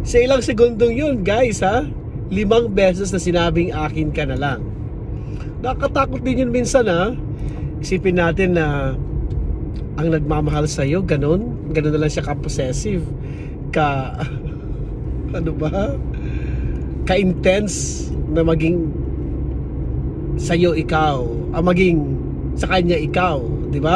Sa ilang segundong yun, guys, ha? 5 beses na sinabing akin ka na lang. Nakakatakot din yun minsan, ha? Isipin natin na ang nagmamahal sa'yo, ganun na lang siya ka-possessive, ano ba? Ka-intense na maging sa'yo ikaw, maging sa kanya ikaw, di ba?